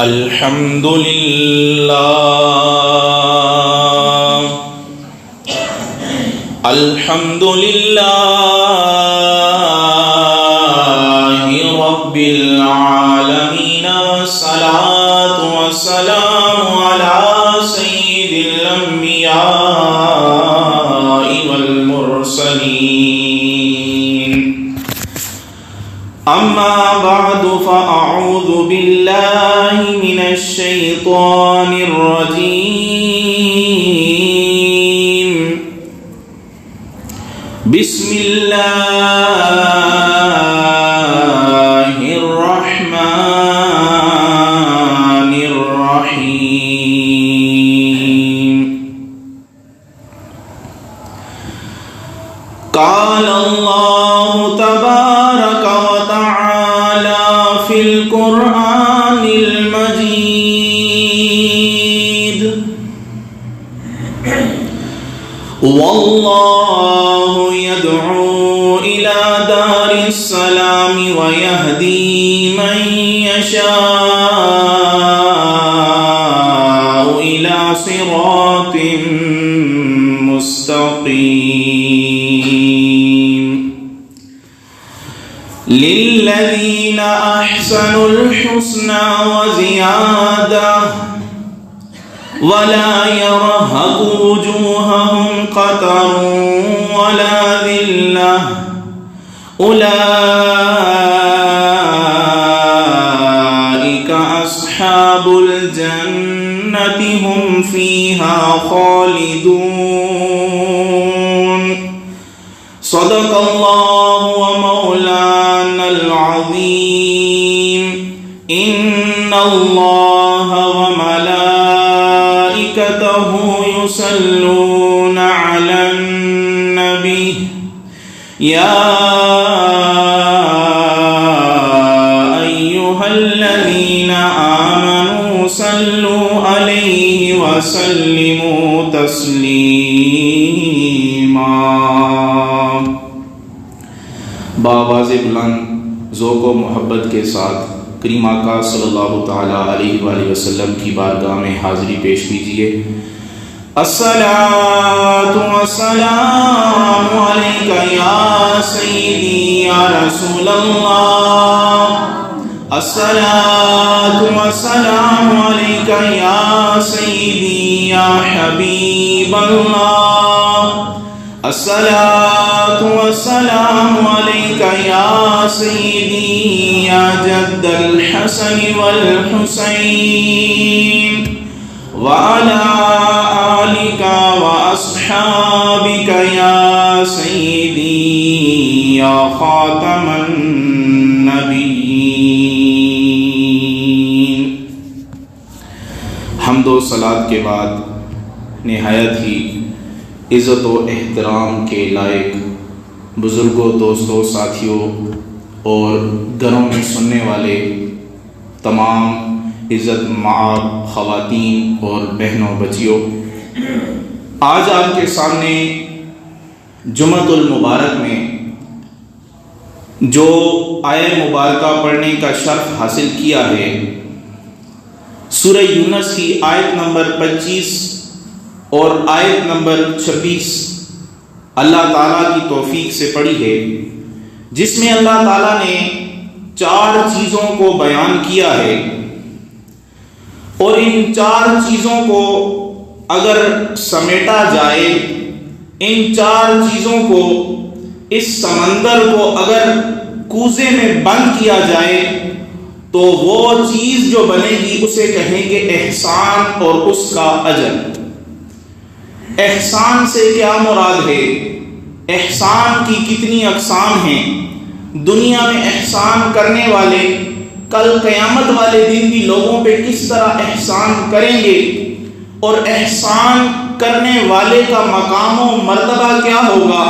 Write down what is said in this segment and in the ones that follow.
الحمد للہ الحمد للہ رب العالمین والصلاة والسلام علی سید الانبیاء والمرسلین اما بعد فاعوذ باللہ من الشیطان الرجیم بسم اللہ الرحمن الرحیم قال اللہ تبارک وتعالی فی القرآن المجید واللہ يدعو إلى دار السلام ويهدي من يشاء إلى صراط مستقيم للذين أحسنوا الحسنى وزيادة ولا يرهق وجوههم قتر ولا ذلة أولئك أصحاب الجنة هم فيها خالدون صدق الله ومولانا العظيم إن الله وملائكته يصلون على النبي يا أيها الذين آمنوا صلوا عليه وسلموا تسليما بآواز بلند ذوق و محبت کے ساتھ کریم آقا صلی اللہ تعالیٰ علیہ وآلہ وسلم کی بارگاہ میں حاضری پیش کیجیے۔ الصلاۃ والسلام علیک یا سیدی یا رسول اللہ، الصلاۃ والسلام علیک یا سیدی یا حبیب اللہ، الصلاۃ والسلام علیک یا سیدی یا جد الحسن والحسین وعلى آلك وأصحابك يا سيدي يا خاتم النبيين۔ حمد و صلات کے بعد نہایت ہی عزت و احترام کے لائق بزرگوں، دوستوں، ساتھیوں اور گھروں میں سننے والے تمام عزت مآب خواتین اور بہنوں بچیوں، آج آپ کے سامنے جمعۃ المبارک میں جو آیہ مبارکہ پڑھنے کا شرف حاصل کیا ہے، سورہ یونس کی آیت نمبر 25 اور آیت نمبر 26 اللہ تعالیٰ کی توفیق سے پڑھی ہے، جس میں اللہ تعالیٰ نے 4 چیزوں کو بیان کیا ہے، اور ان 4 چیزوں کو اگر سمیٹا جائے، ان 4 چیزوں کو، اس سمندر کو اگر کوزے میں بند کیا جائے تو وہ چیز جو بنے گی اسے کہیں گے احسان اور اس کا اجر۔ احسان سے کیا مراد ہے؟ احسان کی کتنی اقسام ہیں؟ دنیا میں احسان کرنے والے کل قیامت والے دن بھی لوگوں پہ کس طرح احسان کریں گے، اور احسان کرنے والے کا مقام و مرتبہ کیا ہوگا،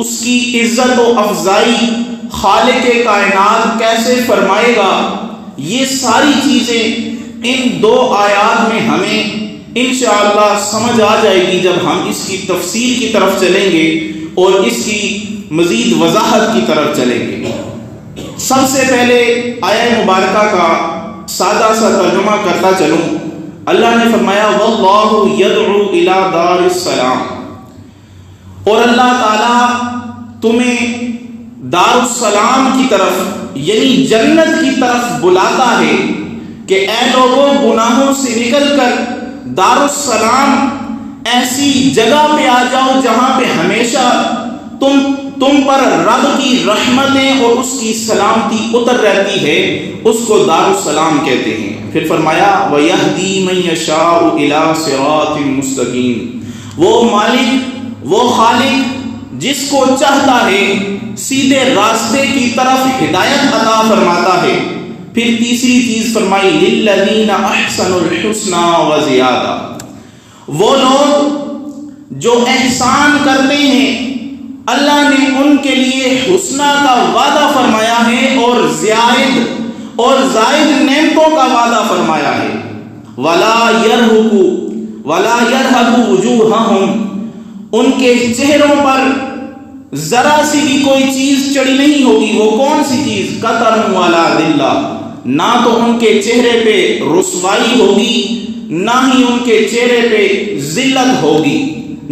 اس کی عزت و افضائی خالق کائنات کیسے فرمائے گا، یہ ساری چیزیں ان 2 آیات میں ہمیں انشاءاللہ سمجھ آ جائے گی جب ہم اس کی تفسیر کی طرف چلیں گے اور اس کی مزید وضاحت کی طرف چلیں گے۔ سب سے پہلے آیہ مبارکہ کا سادہ سا ترجمہ کرتا چلوں، اللہ نے فرمایا واللہ یدعو الی دار السلام، اور اللہ تعالی تمہیں دار السلام کی طرف یعنی جنت کی طرف بلاتا ہے کہ اے لوگوں گناہوں سے نکل کر دار السلام ایسی جگہ پہ آ جاؤ جہاں پہ ہمیشہ تم پر رب کی رحمتیں اور اس کی سلامتی اتر رہتی ہے، اس کو دار السلام کہتے ہیں۔ پھر فرمایا وَيَهْدِي مَن يَشَاءُ إِلَىٰ صِرَاطٍ مُسْتَقِيمٍ، وہ مالک وہ خالق جس کو چاہتا ہے سیدھے راستے کی طرف ہدایت عطا فرماتا ہے۔ پھر تیسری چیز فرمائی لِلَّذِينَ أَحْسَنُوا الْحُسْنَى وَزِيَادَةٌ، وہ لوگ جو احسان کرتے ہیں اللہ نے ان کے لیے حسنہ کا وعدہ فرمایا ہے اور زائد نعمتوں کا وعدہ فرمایا ہے۔ وَلَا يَرْهَقُ وُجُوهَهُمْ، ان کے چہروں پر ذرا سی بھی کوئی چیز چڑھی نہیں ہوگی۔ وہ کون سی چیز؟ قَطَرٌ وَلَا ذِلَّةٌ، نہ تو ان کے چہرے پہ رسوائی ہوگی، نہ ہی ان کے چہرے پہ ذلت ہوگی،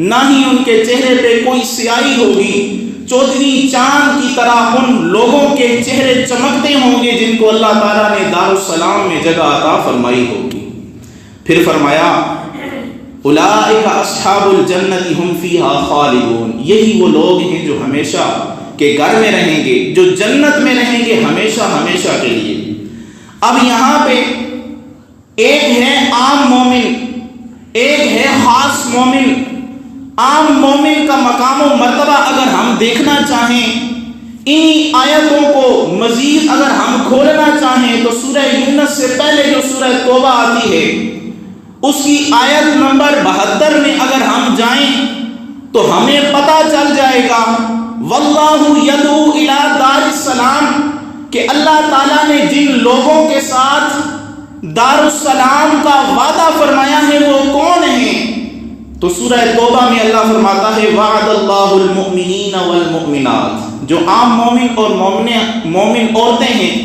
نہ ہی ان کے چہرے پہ کوئی سیاہی ہوگی۔ چودھری چاند کی طرح ان لوگوں کے چہرے چمکتے ہوں گے جن کو اللہ تعالیٰ نے دار السلام میں جگہ عطا فرمائی ہوگی۔ پھر فرمایا اولئک اصحاب الجنت ہم فیہا خالدون، یہی وہ لوگ ہیں جو ہمیشہ کے گھر میں رہیں گے، جو جنت میں رہیں گے ہمیشہ ہمیشہ کے لیے۔ اب یہاں پہ ایک ہے عام مومن، ایک ہے خاص مومن۔ عام مومن کا مقام و مرتبہ اگر ہم دیکھنا چاہیں، انہی آیتوں کو مزید اگر ہم کھولنا چاہیں تو سورہ یونس سے پہلے جو سورہ توبہ آتی ہے اس کی آیت نمبر 72 میں اگر ہم جائیں تو ہمیں پتہ چل جائے گا واللہ یدعو الی دار السلام، کہ اللہ تعالیٰ نے جن لوگوں کے ساتھ دار السلام کا وعدہ فرمایا ہے وہ کون ہیں؟ تو سورہ توبہ میں اللہ فرماتا ہے وعد اللہ المؤمنین والمؤمنات، جو عام مومن اور مومن عورتیں ہیں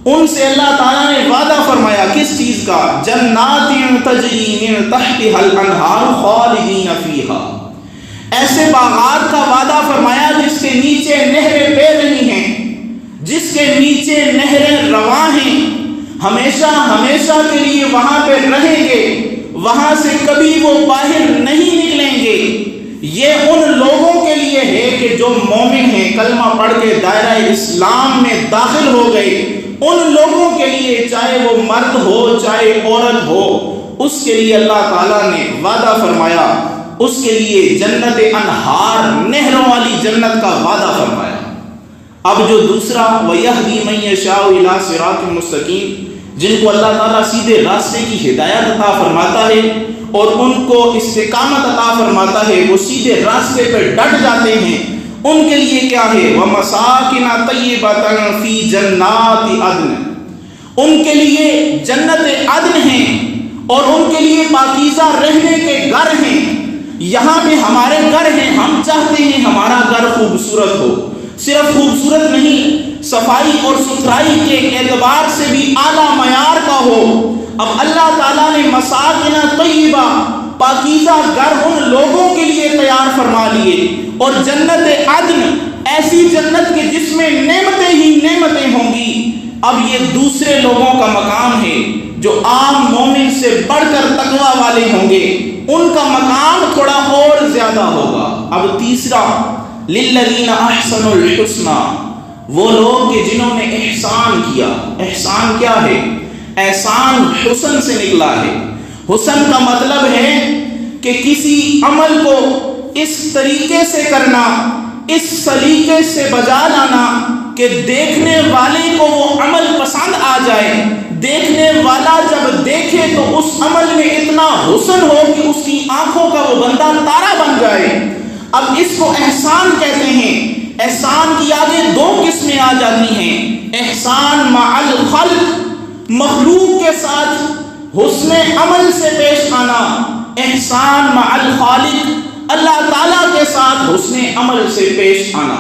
ان سے اللہ تعالیٰ نے وعدہ فرمایا کس چیز کا؟ جنات تجری من تحتها الانہار خالدین فیہا، ایسے باغات کا وعدہ فرمایا جس کے نیچے نہریں بہہ رہی ہیں، جس کے نیچے نہریں رواں ہیں، ہمیشہ ہمیشہ کے لیے وہاں پہ رہیں گے، وہاں سے کبھی وہ باہر نہیں نکلیں گے۔ یہ ان لوگوں کے لیے ہے کہ جو مومن ہیں، کلمہ پڑھ کے دائرہ اسلام میں داخل ہو گئے، ان لوگوں کے لیے چاہے وہ مرد ہو چاہے عورت ہو، اس کے لیے اللہ تعالیٰ نے وعدہ فرمایا، اس کے لیے جنت انہار نہروں والی جنت کا وعدہ فرمایا۔ اب جو دوسرا وَيَهْدِي مَن يَشَاءُ إِلَىٰ صِرَاطٍ مُسْتَقِيمٍ، جن کو اللہ تعالیٰ سیدھے راستے کی ہدایت عطا فرماتا ہے اور ان کو استقامت عطا فرماتا ہے، وہ سیدھے راستے پہ ڈٹ جاتے ہیں، ان کے لیے کیا ہے؟ وَمَسَاكِنَ طَيِّبَةً فِي جَنَّاتِ عَدْنٍ، ان کے لیے جنت عدن ہیں اور ان کے لیے پاکیزہ رہنے کے گھر ہیں۔ یہاں پہ ہمارے گھر ہیں، ہم چاہتے ہیں ہمارا گھر خوبصورت ہو، صرف خوبصورت نہیں صفائی اور ستھرائی کے اعتبار سے بھی اعلیٰ معیار کا ہو۔ اب اللہ تعالیٰ نے مساکن طیبہ پاکیزہ گھر ان لوگوں کے لیے تیار فرما لیے، اور جنت عدن ایسی جنت کے جس میں نعمتیں ہی نعمتیں ہوں گی۔ اب یہ دوسرے لوگوں کا مقام ہے جو عام مومن سے بڑھ کر تقویٰ والے ہوں گے، ان کا مقام تھوڑا اور زیادہ ہوگا۔ اب تیسرا للذین احسنوا الحسنى، وہ لوگ کہ جنہوں نے احسان کیا۔ احسان کیا ہے؟ احسان حسن سے نکلا ہے۔ حسن کا مطلب ہے کہ کسی عمل کو اس طریقے سے کرنا، اس سلیقے سے بجا لانا کہ دیکھنے والے کو وہ عمل پسند آ جائے، دیکھنے والا جب دیکھے تو اس عمل میں اتنا حسن ہو کہ اس کی آنکھوں کا وہ بندہ تارا بن جائے۔ اب اس کو احسان کہتے ہیں۔ احسان کی آگے دو قسمیں آ جاتی ہیں، احسان مع الخلق، مخلوق کے ساتھ حسن عمل سے پیش آنا، احسان مع الخالق، اللہ تعالیٰ کے ساتھ حسن عمل سے پیش آنا۔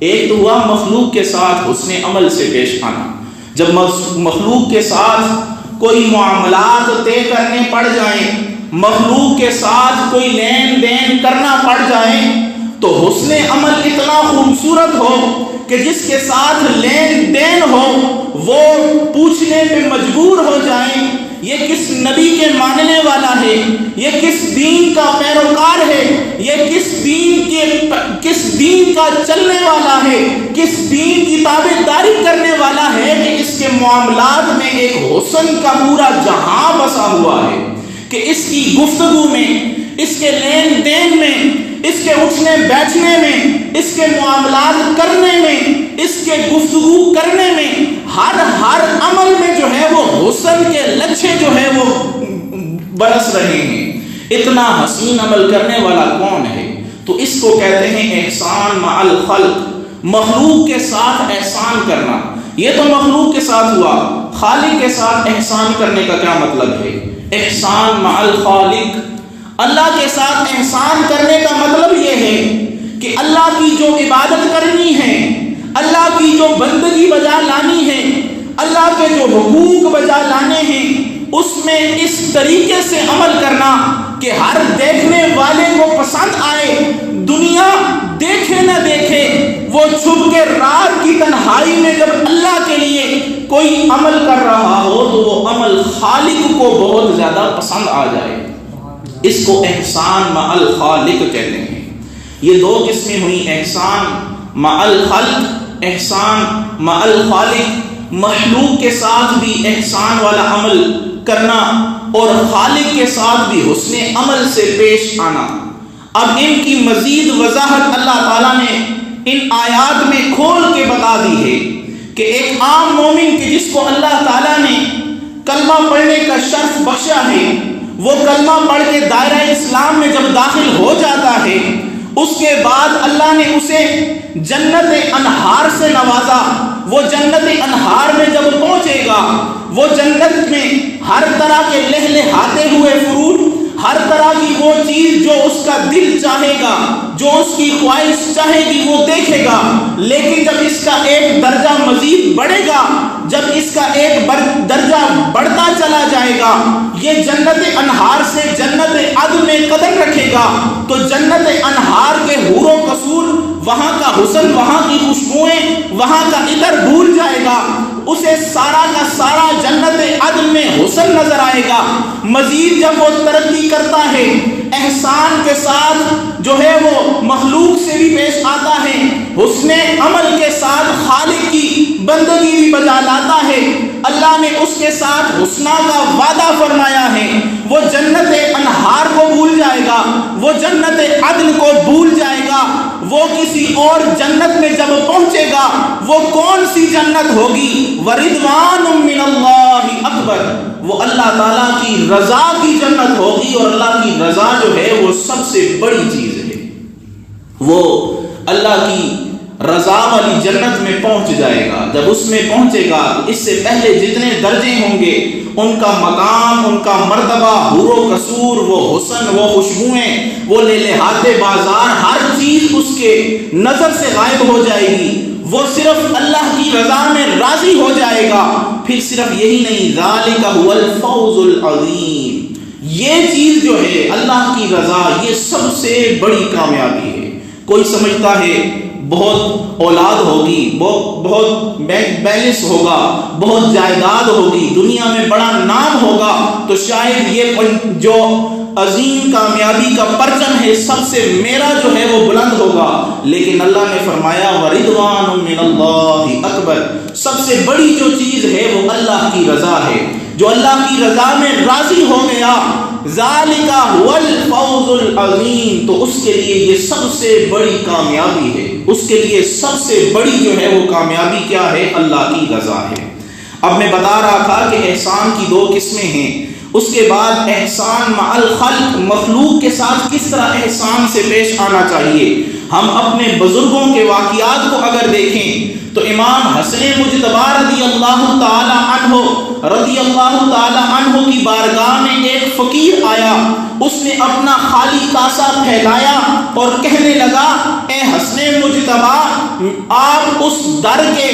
ایک تو ہوا مخلوق کے ساتھ حسن عمل سے پیش آنا، جب مخلوق کے ساتھ کوئی معاملات طے کرنے پڑ جائیں، مخلوق کے ساتھ کوئی لین دین کرنا پڑ جائے، تو حسن عمل اتنا خوبصورت ہو کہ جس کے ساتھ لین دین ہو وہ پوچھنے پہ مجبور ہو جائیں یہ کس نبی کے ماننے والا ہے، یہ کس دین کا پیروکار ہے، یہ کس دین کا چلنے والا ہے، کس دین کی تابعداری کرنے والا ہے، کہ اس کے معاملات میں ایک حسن کا پورا جہاں بسا ہوا ہے، کہ اس کی گفتگو میں، اس کے لین دین میں، اس کے اٹھنے بیٹھنے میں، اس کے معاملات کرنے میں، اس کے گفتگو کرنے میں، ہر عمل میں جو ہے وہ حسن کے لچھے جو ہے وہ برس رہے ہیں۔ اتنا حسین عمل کرنے والا کون ہے؟ تو اس کو کہتے ہیں احسان مع الخلق، مخلوق کے ساتھ احسان کرنا۔ یہ تو مخلوق کے ساتھ ہوا، خالق کے ساتھ احسان کرنے کا کیا مطلب ہے؟ احسان مع الخالق، اللہ کے ساتھ احسان کرنے کا مطلب یہ ہے کہ اللہ کی جو عبادت کرنی ہے، اللہ کی جو بندگی بجا لانی ہے، اللہ کے جو حقوق بجا لانے ہیں، اس میں اس طریقے سے عمل کرنا کہ ہر دیکھنے والے کو پسند آئے، دنیا دیکھے نہ دیکھے، وہ چھپ کے رات کی تنہائی میں جب اللہ کے لیے کوئی عمل کر رہا ہو تو وہ عمل خالق کو بہت زیادہ پسند آ جائے۔ اس کو احسان مع الخالق کہتے ہیں۔ یہ دو قسمیں ہوئی، احسان مع الخلق، احسان مع الخالق، مخلوق کے ساتھ بھی احسان والا عمل کرنا اور خالق کے ساتھ بھی حسن عمل سے پیش آنا۔ اب ان کی مزید وضاحت اللہ تعالیٰ نے ان آیات میں کھول کے بتا دی ہے کہ ایک عام مومن کہ جس کو اللہ تعالیٰ نے کلمہ پڑھنے کا شرف بخشا ہے، وہ کلمہ پڑھ کے دائرہ اسلام میں جب داخل ہو جاتا ہے، اس کے بعد اللہ نے اسے جنت انہار سے نوازا۔ وہ جنت انہار میں جب پہنچے گا، وہ جنت میں ہر طرح کے لہلہاتے ہوئے فروٹ، ہر طرح کی وہ چیز جو اس کا دل چاہے گا، جو اس کی خواہش چاہے گی وہ دیکھے گا۔ لیکن جب اس کا ایک درجہ مزید بڑھے گا، جب اس کا ایک درجہ بڑھتا چلا جائے گا، یہ جنت انہار سے جنت عدن میں قدم رکھے گا تو جنت انہار کے حور و قصور، وہاں کا حسن، وہاں کی خوشبوئیں، وہاں کا عطر بھول جائے گا، اسے سارا کا سارا جنت عدن میں حسن نظر آئے گا۔ مزید جب وہ ترقی کرتا ہے، احسان کے ساتھ جو ہے وہ مخلوق سے بھی پیش آتا ہے، حسن عمل کے ساتھ خالق کی بندگی بھی بجا لاتا ہے، اللہ نے اس کے ساتھ حسنہ کا وعدہ فرمایا ہے، وہ جنت انہار کو بھول جائے گا، وہ جنت عدن کو بھول جائے گا، وہ کسی اور جنت میں جب پہنچے گا، وہ کون سی جنت ہوگی؟ وَرِضْوَانٌ مِّنَ اللَّهِ أَكْبَرُ، وہ اللہ تعالیٰ کی رضا کی جنت ہوگی، اور اللہ کی رضا جو ہے وہ سب سے بڑی چیز ہے۔ وہ اللہ کی رضا والی جنت میں پہنچ جائے گا۔ جب اس میں پہنچے گا، اس سے پہلے جتنے درجے ہوں گے، ان کا مقام، ان کا مرتبہ، حور و قصور، وہ حسن، وہ خوشبوئیں، وہ لہلہاتے بازار، ہر چیز اس کے نظر سے غائب ہو جائے گی۔ وہ صرف اللہ کی رضا میں راضی ہو جائے گا۔ پھر صرف یہی نہیں، ذالک هو الفوز العظیم، یہ چیز جو ہے اللہ کی رضا، یہ سب سے بڑی کامیابی ہے۔ کوئی سمجھتا ہے بہت اولاد ہوگی، بہت بینک بیلنس ہوگا، بہت جائیداد ہوگی، دنیا میں بڑا نام ہوگا، تو شاید یہ جو عظیم کامیابی کا پرچم ہے سب سے میرا جو ہے وہ بلند ہوگا۔ لیکن اللہ نے فرمایا وَرِضْوَانٌ مِّنَ اللَّهِ أَكْبَرُ، سب سے بڑی جو چیز ہے وہ اللہ کی رضا ہے۔ جو اللہ کی رضا میں راضی ہو گیا، ذَلِكَ هُوَ الْفَوْزُ الْعَظِيمُ، تو اس کے لیے یہ سب سے بڑی کامیابی ہے، اس کے لیے سب سے بڑی جو ہے وہ کامیابی کیا ہے؟ اللہ کی رضا ہے۔ اب میں بتا رہا تھا کہ احسان کی دو قسمیں ہیں۔ اس کے بعد احسان مع الخلق، مخلوق کے ساتھ کس طرح احسان سے پیش آنا چاہیے۔ ہم اپنے بزرگوں کے واقعات کو اگر دیکھیں تو امام حسن مجتبی رضی اللہ تعالی عنہ کی بارگاہ میں ایک فقیر آیا، اس نے اپنا خالی کاسہ پھیلایا اور کہنے لگا، اے حسن مجتبی، آپ اس در کے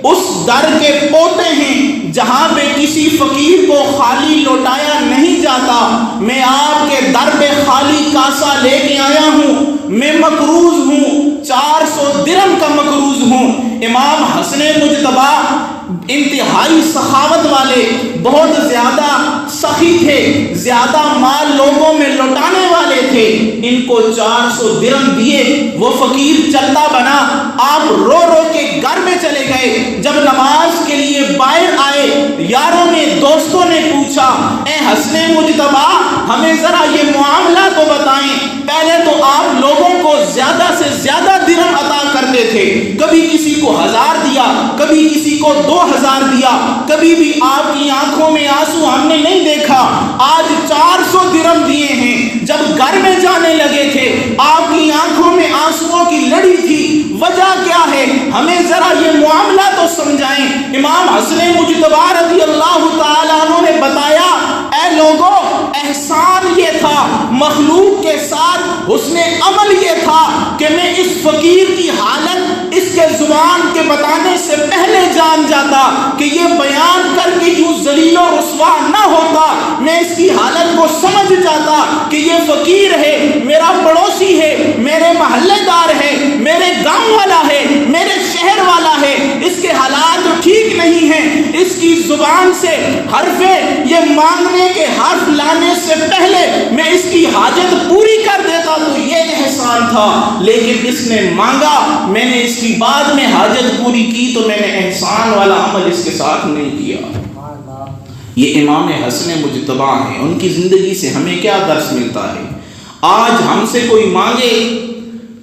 اس در کے پوتے ہیں جہاں پہ کسی فقیر کو خالی لوٹایا نہیں جاتا۔ میں آپ کے در پہ خالی کاسا لے کے آیا ہوں، میں مقروض ہوں، 400 درہم کا مقروض ہوں۔ امام حسن مجتبی انتہائی سخاوت والے، بہت زیادہ سخی تھے، زیادہ مال لوگوں میں لوٹانے والے تھے۔ ان کو 400 درہم دیے، وہ فقیر چلتا بنا۔ آپ رو رو کے گھر میں چلے گئے۔ جب نماز کے لیے باہر آئے، یاروں نے، دوستوں نے پوچھا، اے حسن مجتبی ہمیں ذرا یہ معاملہ تو بتائیں، پہلے تو آپ لوگوں کو زیادہ سے زیادہ درہم عطا کرتے تھے، کبھی کسی کو 1000 دیا، کبھی کسی کو 2000 دیا، کبھی بھی آپ کی آنکھوں میں آنسو ہم نے نہیں دیکھا۔ آج 400 درہم دیے ہیں، جب گھر میں جانے لگے تھے آپ کی آنکھوں میں آنسوؤں کی لڑی تھی، وجہ کیا ہے؟ ہمیں ذرا یہ معاملہ تو سمجھائیں۔ امام حسن مجتبی رضی اللہ تعالیٰ عنہ نے بتایا، اے لوگوں، احسان یہ تھا، مخلوق کے ساتھ حسن عمل یہ تھا کہ میں اس فقیر کی حالت اس کے زبان کے بتانے سے پہلے جان جاتا کہ یہ بیان کر کے یوں ذلیل و رسوا نہ ہوتا۔ میں اس کی حالت کو سمجھ جاتا کہ یہ فقیر ہے، میرا پڑوسی ہے، میرے محلے دار ہے، میرے گاؤں والا ہے، میرے شہر والا ہے، اس کے حالات ٹھیک نہیں ہیں۔ اس کی زبان سے حرف یہ مانگنے کے حرف لانے سے پہلے میں اس کی حاجت پوری کر دیتا تو یہ احسان تھا، لیکن اس نے مانگا، میں نے اس کی بعد میں حاجت پوری کی تو میں نے احسان والا عمل اس کے ساتھ نہیں کیا۔ یہ امام حسن مجتبی ہیں، ان کی زندگی سے ہمیں کیا درس ملتا ہے؟ آج ہم سے کوئی مانگے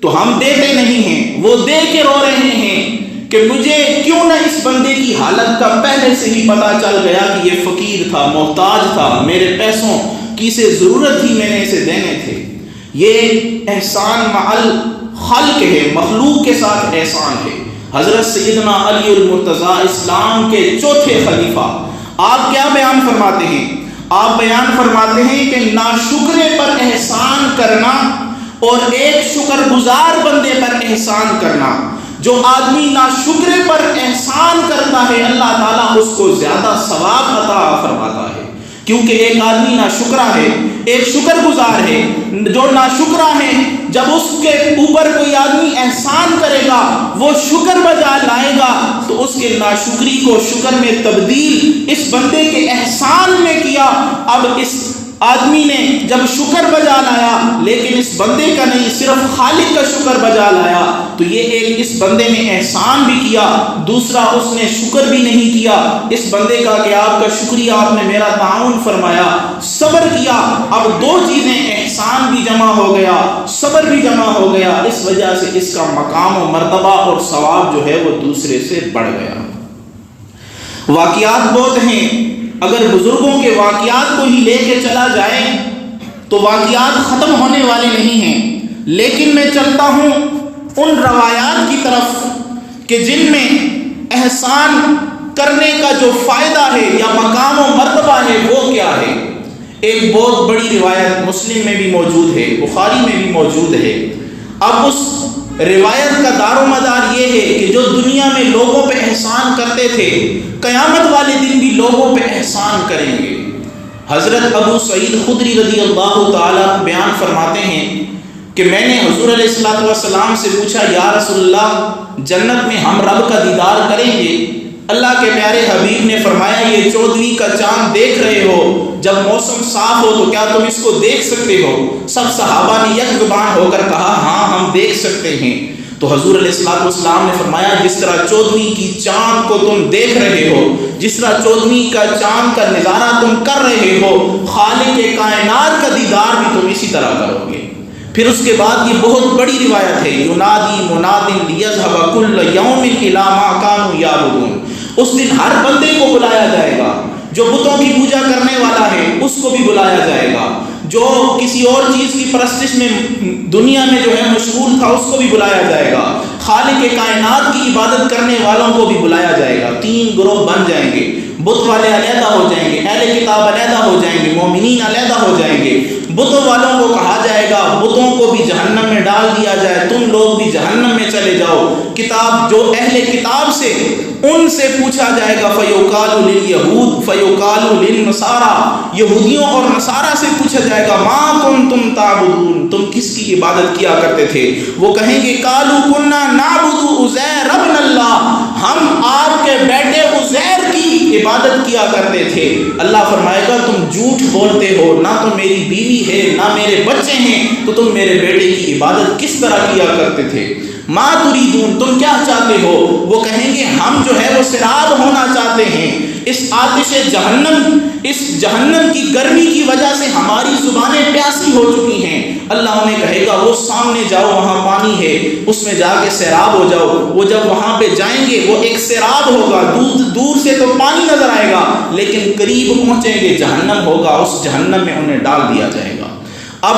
تو ہم دیتے نہیں ہیں، وہ دے کے رو رہے ہیں کہ مجھے کیوں نہ اس بندے کی حالت کا پہلے سے ہی پتا چل گیا کہ یہ فقیر تھا، محتاج تھا، میرے پیسوں کی اسے ضرورت تھی، میں نے اسے دینے تھے۔ یہ احسان معل خلق ہے، مخلوق کے ساتھ احسان ہے۔ حضرت سیدنا علی المرتضیٰ اسلام کے چوتھے خلیفہ، آپ کیا بیان فرماتے ہیں؟ آپ بیان فرماتے ہیں کہ ناشکرے پر احسان کرنا اور ایک شکر گزار بندے پر احسان کرنا، جو آدمی ناشکرے پر احسان کرتا ہے اللہ تعالیٰ اس کو زیادہ ثواب عطا فرماتا ہے، کیونکہ ایک آدمی ناشکرا ہے، ایک شکر گزار ہے۔ جو ناشکرا ہے، جب اس کے اوپر کوئی آدمی احسان کرے گا، وہ شکر بجا لائے گا تو اس کے ناشکری کو شکر میں تبدیل اس بندے کے احسان میں کیا۔ اب اس آدمی نے جب شکر بجا لایا، لیکن اس بندے کا نہیں، صرف خالق کا شکر بجا لایا، تو یہ ایک اس بندے نے احسان بھی کیا، دوسرا اس نے شکر بھی نہیں کیا اس بندے کا کہ آپ کا شکریہ، آپ نے میرا تعاون فرمایا، صبر کیا۔ اب دو چیزیں، احسان بھی جمع ہو گیا، صبر بھی جمع ہو گیا، اس وجہ سے اس کا مقام و مرتبہ اور ثواب جو ہے وہ دوسرے سے بڑھ گیا۔ واقعات بہت ہیں، اگر بزرگوں کے واقعات کو ہی لے کے چلا جائے تو واقعات ختم ہونے والے نہیں ہیں، لیکن میں چلتا ہوں ان روایات کی طرف کہ جن میں احسان کرنے کا جو فائدہ ہے یا مقام و مرتبہ ہے وہ کیا ہے۔ ایک بہت بڑی روایت مسلم میں بھی موجود ہے، بخاری میں بھی موجود ہے۔ اب اس روایت کا دار و مدار یہ ہے کہ جو دنیا میں لوگوں پہ احسان کرتے تھے، قیامت والے دن بھی لوگوں پہ احسان کریں گے۔ حضرت ابو سعید خدری رضی اللہ تعالیٰ بیان فرماتے ہیں کہ میں نے حضور علیہ الصلوۃ والسلام سے پوچھا، یا رسول اللہ، جنت میں ہم رب کا دیدار کریں گے؟ اللہ کے پیارے حبیب نے فرمایا، یہ 14ویں کا چاند دیکھ رہے ہو، جب موسم صاف ہو تو کیا تم اس کو دیکھ سکتے ہو؟ سب صحابہ نے یک زبان ہو کر کہا، ہاں ہم دیکھ سکتے ہیں۔ تو حضور علیہ الصلوۃ والسلام نے فرمایا، جس طرح 14ویں کی چاند کو تم دیکھ رہے ہو، جس طرح 14ویں کا چاند کا نظارہ تم کر رہے ہو، خالق کائنات کا دیدار بھی تم اسی طرح کرو گے۔ پھر اس کے بعد یہ بہت بڑی روایت ہے، ینادی مناد لیذهب کل یوم الی ما کانوا یعبدون۔ اس دن ہر بندے کو بلایا جائے گا، جو بتوں کی پوجا کرنے والا ہے اس کو بھی بلایا جائے گا، جو کسی اور چیز کی پرستش میں دنیا میں جو ہے مشغول تھا اس کو بھی بلایا جائے گا، خالق کائنات کی عبادت کرنے والوں کو بھی بلایا جائے گا۔ 3 گروہ بن جائیں گے، بت والے علیحدہ ہو جائیں گے، اہل کتاب علیحدہ ہو جائیں گے، مومنین علیحدہ ہو جائیں گے۔ بتوں والوں کو کہا جائے گا، بتوں کو بھی جہنم میں ڈال دیا جائے، تم لوگ بھی جہنم میں چلے جاؤ۔ کتاب جو اہل کتاب سے ان سے پوچھا جائے گا، فیقال لليہود فیقال للنصارى، یہودیوں اور نصارہ سے پوچھا جائے گا، ما کنتم تعبدون، تم کس کی عبادت کیا کرتے تھے؟ وہ کہیں گے قالوا كنا نعبد عزیر ابن اللہ، ہم آپ کے بیٹے عزیر کی عبادت کیا کرتے تھے۔ اللہ فرمائے گا تم جھوٹ بولتے ہو، نہ تو میری بیوی ہے نہ میرے بچے ہیں، تو تم میرے بیٹے کی عبادت کس طرح کیا کرتے تھے؟ ما تريدون، تم کیا چاہتے ہو؟ وہ کہیں گے ہم جو ہے وہ سیراب ہونا چاہتے ہیں۔ اس آتش جہنم، اس جہنم کی گرمی کی وجہ سے ہماری زبانیں پیاسی ہو چکی ہیں۔ اللہ انہیں کہے گا وہ سامنے جاؤ، وہاں پانی ہے، اس میں جا کے سیراب ہو جاؤ۔ وہ جب وہاں پہ جائیں گے وہ ایک سیراب ہوگا، دور سے تو پانی نظر آئے گا لیکن قریب پہنچیں گے جہنم ہوگا، اس جہنم میں انہیں ڈال دیا جائے گا۔ اب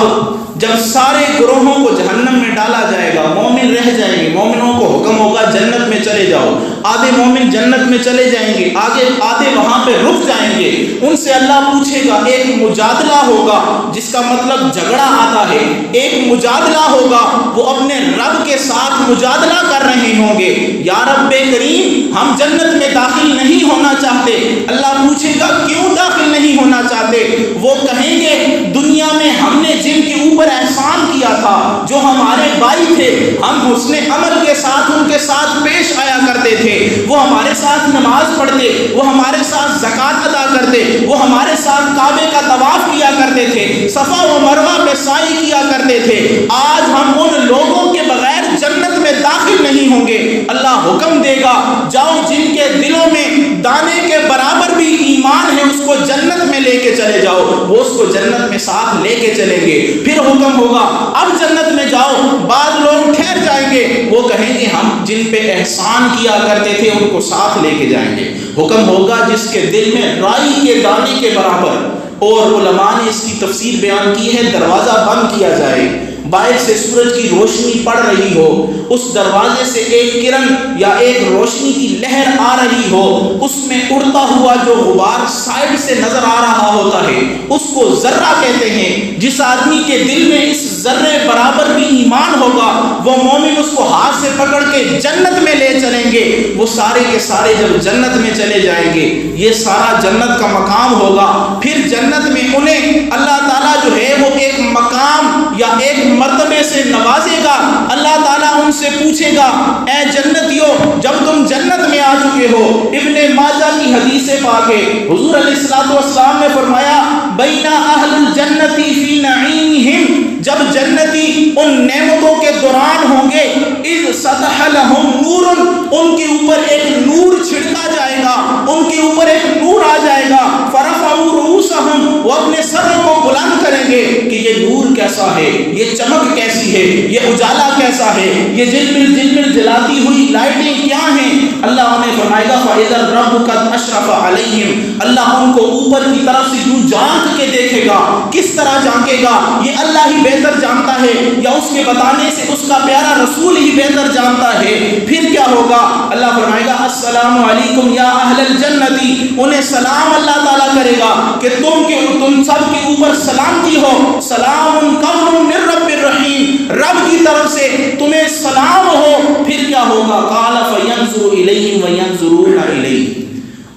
جب سارے گروہوں کو جہنم میں ڈالا جائے گا، مومن رہ جائیں گے، مومنوں کو حکم ہوگا جنت میں چلے جاؤ، آدھے مومن جنت میں چلے جائیں گے، آدھے وہاں پہ رک جائیں گے۔ ان سے اللہ پوچھے گا، ایک مجادلہ ہوگا جس کا مطلب جھگڑا آتا ہے، ایک مجادلہ ہوگا، وہ اپنے رب کے ساتھ مجادلہ کر رہے ہوں گے، یا رب کریم ہم جنت میں داخل نہیں ہونا چاہتے۔ اللہ پوچھے گا کیوں داخل نہیں ہونا چاہتے؟ وہ کہیں گے دنیا میں ہم نے جن کے اوپر احسان کیا تھا، جو ہمارے بھائی تھے، ہم حسن عمل کے ساتھ ان کے ساتھ پیش آیا کرتے تھے، وہ ہمارے ساتھ نماز پڑھتے، وہ ہمارے ساتھ زکوٰۃ ادا کرتے، وہ ہمارے ساتھ کعبے کا طواف کیا کرتے تھے، صفا و مروہ پہ سعی کیا کرتے تھے، آج ہم ان لوگوں کے بغیر جنت میں داخل نہیں ہوں گے۔ اللہ حکم دے گا جاؤ، جن کے دلوں میں دانے کے برابر بھی ایمان ہے اس کو جنت میں لے کے چلے جاؤ، وہ اس کو جنت میں ساتھ لے کے چلیں گے۔ پھر حکم ہوگا اب جنت میں جاؤ، بعض لوگ ٹھہر جائیں گے، وہ کہیں گے ہم جن پہ احسان کیا کرتے تھے ان کو ساتھ لے کے جائیں گے۔ حکم ہوگا جس کے دل میں رائی کے دانے کے برابر، اور علماء نے اس کی تفسیر بیان کی ہے، دروازہ بند کیا جائے، باہر سے سورج کی روشنی پڑ رہی ہو، اس دروازے سے ایک کرن یا ایک روشنی کی لہر آ رہی ہو، اس میں اڑتا ہوا جو غبار سائڈ سے نظر آ رہا ہوتا ہے اس کو ذرہ کہتے ہیں۔ جس آدمی کے دل میں اس ذرے برابر بھی ایمان ہوگا وہ مومن اس کو ہاتھ سے پکڑ کے جنت میں لے چلیں گے۔ وہ سارے کے سارے جب جنت میں چلے جائیں گے، یہ سارا جنت کا مقام ہوگا، پھر جنت میں انہیں اللہ تعالیٰ جو ہے وہ ایک مقام یا ایک مرتبے سے نوازے گا۔ اللہ تعالیٰ ان سے پوچھے گا اے جنتیوں، جب تم جنت میں آ چکے ہو، ابن ماجہ کی حدیث پاک ہے، حضور علیہ الصلوۃ والسلام نے فرمایا بین اہل الجنت فی نعیمہم، جب جنتی ان نعمتوں کے دوران ہوں گے، اذ سطح لہم نور، ان کے اوپر ایک نور چھڑکا جائے گا، ان کے اوپر ایک نور آ جائے گا، فرفعوا رؤوسہم، وہ اپنے سروں کو بلند کریں گے کہ یہ نور کیسا ہے، یہ چمک کیسی ہے، یہ اجالا کیسا ہے، یہ جلمل جلمل جلاتی ہوئی لائٹیں کیا ہیں؟ اللہ انہیں فرمائے گا فَإِذَا الرَّبُّ قَدْ أَشْرَفَ عَلَيْهِمْ، اللہ ان کو اوپر کی طرف سے یوں جھانک کے دیکھے گا۔ کس طرح جھانکے گا یہ اللہ ہی بہتر جانتا ہے، یا اس کے بتانے سے اس کا پیارا رسول ہی بہتر جانتا ہے۔ پھر کیا ہوگا؟ اللہ فرمائے گا السلام علیکم یا اہل الجنتی، انہیں سلام اللہ تعالیٰ کرے گا کہ تم سب کے اوپر سلامتی ہو، سلام قول من رب الرحیم، رب کی طرف سے تمہیں سلام ہو۔ پھر کیا ہوگا؟ قال فینظر الیہم وینظرون الیہ،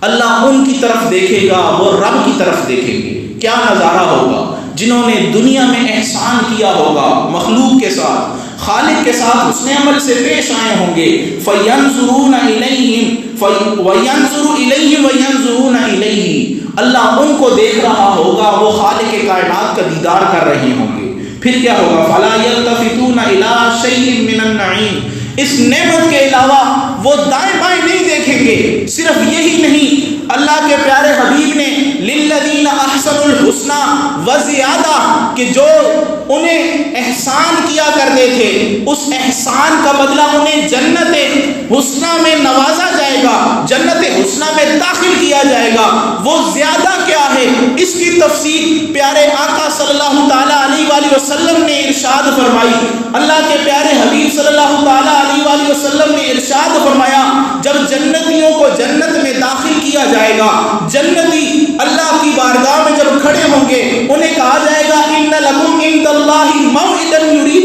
اللہ ان کی طرف دیکھے گا، وہ رب کی طرف دیکھیں گے۔ کیا نظارہ ہوگا؟ جنہوں نے دنیا میں احسان کیا ہوگا مخلوق کے ساتھ، خالق کے ساتھ حسن عمل سے پیش آئے ہوں گے، فینظرون الیہم وینظر الیہ وینظرون الیہ، اللہ ان کو دیکھ رہا ہوگا، وہ خالق کائنات کا دیدار کر رہے ہوں گے۔ پھر کیا ہوگا؟ فلا یلتفتون الی شیء من النعیم، اس نعمت کے علاوہ وہ دائیں بائیں نہیں دیکھیں گے۔ صرف یہی نہیں، اللہ کے پیارے حبیب نے للذین احسنوا الحسنى وزیادہ، کہ جو انہیں احسان کیا کرتے تھے اس احسان کا بدلہ انہیں جنت حسنہ میں نوازا جائے گا، جنت حسنہ میں داخل کیا جائے گا۔ وہ زیادہ کیا ہے اس کی تفصیل پیارے آقا صلی اللہ تعالیٰ علیہ وآلہ وسلم نے ارشاد فرمائی۔ اللہ کے پیارے حبیب صلی اللہ تعالیٰ علیہ وآلہ وسلم نے ارشاد فرمایا جب جنتیوں کو جنت میں داخل کیا جائے گا، جنتی اللہ کی بارگاہ میں جب کھڑے ہوں گے انہیں کہا جائے گا ان لکم عند اللہ موعدا یرید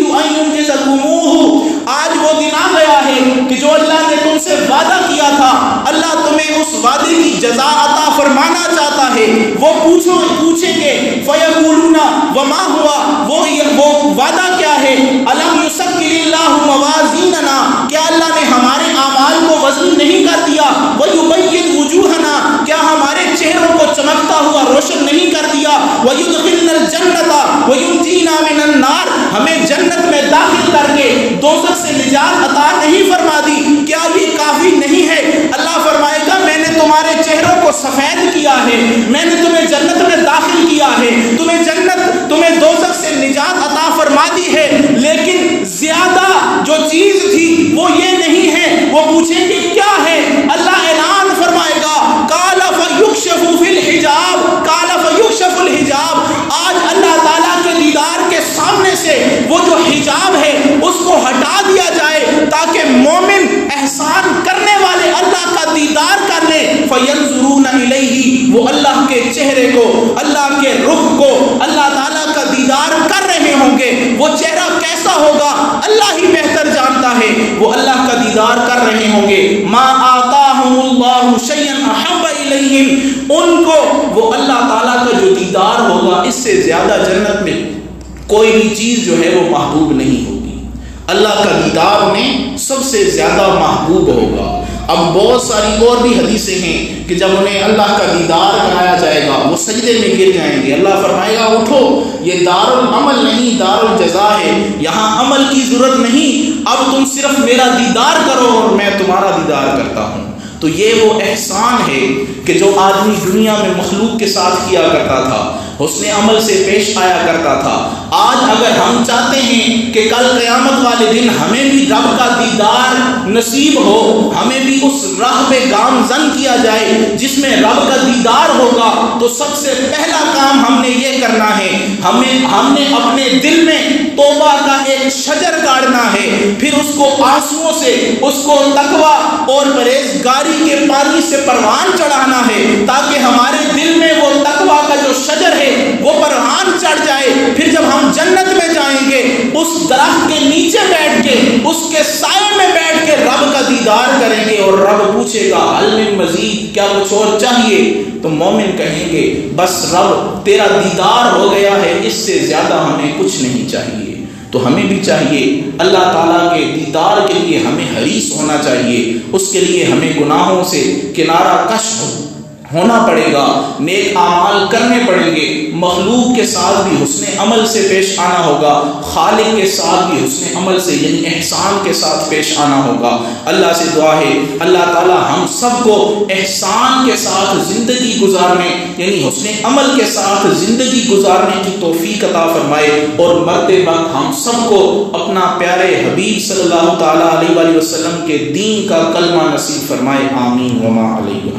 جزا عطا فرمانا چاہتا ہے وہ پوچھیں گے فیقولون وما ہوا، وہ وعدہ کیا ہے، الم یسکر اللہ موازیننا، کیا اللہ نے ہمارے اعمال کو وزن نہیں کر دیا، ویبین وجوہنا، کیا ہمارے چہروں کو چمکتا ہوا روشن نہیں کر دیا، ویدخلنا الجنت وینجینا من النار، ہمیں جنت میں داخل کر کے دوزخ سے نجات عطا نہیں فرما دی، کیا یہ کافی نہیں ہے؟ اللہ فرمائے گا میں نے تمہارے چہروں کو سفید کیا ہے، میں نے تمہیں جنت میں داخل کیا ہے، تمہیں دوزخ سے نجات عطا فرما دی ہے، لیکن زیادہ جو چیز تھی وہ یہ نہیں ہے۔ وہ پوچھیں گے کیا ہے؟ اللہ اعلان فرمائے گا قال فیکشف فی الحجاب، قال فیکشف الحجاب، آج اللہ تعالیٰ کے دیدار کے سامنے سے وہ جو حجاب ہے اس کو ہٹا دیا جائے تاکہ مومن احسان کرنے والے اللہ کا دیدار کر لیں۔ فینظرون الیہ، وہ اللہ کے چہرے کو، اللہ کے رخ کو، اللہ تعالیٰ کا دیدار کر رہے ہوں گے۔ وہ چہرہ کیسا ہوگا اللہ ہی بہتر جانتا ہے، وہ اللہ کا دیدار کر رہے ہوں گے۔ ما آتاہم اللہ شیئا احب الیہم، ان کو وہ اللہ تعالیٰ کا جو دیدار ہوگا اس سے زیادہ جنت میں کوئی بھی چیز جو ہے وہ محبوب نہیں ہوگی۔ اللہ کا دیدار انہیں سب سے زیادہ محبوب ہوگا۔ اب بہت ساری اور بھی حدیثیں ہیں کہ جب انہیں اللہ کا دیدار کرایا جائے گا وہ سجدے میں گر جائیں گے، اللہ فرمائے گا اٹھو، یہ دار العمل نہیں دار الجزا ہے، یہاں عمل کی ضرورت نہیں، اب تم صرف میرا دیدار کرو اور میں تمہارا دیدار کرتا ہوں۔ تو یہ وہ احسان ہے کہ جو آدمی دنیا میں مخلوق کے ساتھ کیا کرتا تھا، حسن عمل سے پیش آیا کرتا تھا، آج اگر ہم چاہتے ہیں کہ کل قیامت والے دن ہمیں بھی رب کا دیدار نصیب ہو، ہمیں بھی اس راہ پہ گامزن کیا جائے جس میں رب کا دیدار ہوگا، تو سب سے پہلا کام ہم نے یہ کرنا ہے، ہم نے اپنے دل میں توبہ کا ایک شجر گاڑنا ہے، پھر اس کو آنسوؤں سے، اس کو تقویٰ اور پرہیزگاری کے پانی سے پروان چڑھانا ہے تاکہ ہمارے دل میں وہ تقویٰ کا جو شجر ہے وہ پروان چڑھ جائے۔ پھر جب ہم جنت میں جائیں گے اس درخت کے نیچے بیٹھ کے، اس کے سائے میں بیٹھ کے رب کا دیدار کریں گے، اور رب پوچھے گا حل من مزید، کیا کچھ اور چاہیے؟ تو مومن کہیں گے بس رب تیرا دیدار ہو گیا ہے، اس سے زیادہ ہمیں کچھ نہیں چاہیے۔ تو ہمیں بھی چاہیے اللہ تعالیٰ کے دیدار کے لیے ہمیں حریص ہونا چاہیے، اس کے لیے ہمیں گناہوں سے کنارہ کش ہونا پڑے گا، نیک اعمال کرنے پڑیں گے، مخلوق کے ساتھ بھی حسن عمل سے پیش آنا ہوگا، خالق کے ساتھ بھی حسن عمل سے یعنی احسان کے ساتھ پیش آنا ہوگا۔ اللہ سے دعا ہے اللہ تعالی ہم سب کو احسان کے ساتھ زندگی گزارنے یعنی حسن عمل کے ساتھ زندگی گزارنے کی توفیق عطا فرمائے، اور مرتے وقت ہم سب کو اپنا پیارے حبیب صلی اللہ تعالی علیہ وآلہ وسلم کے دین کا کلمہ نصیب فرمائے، آمین وما علیہ۔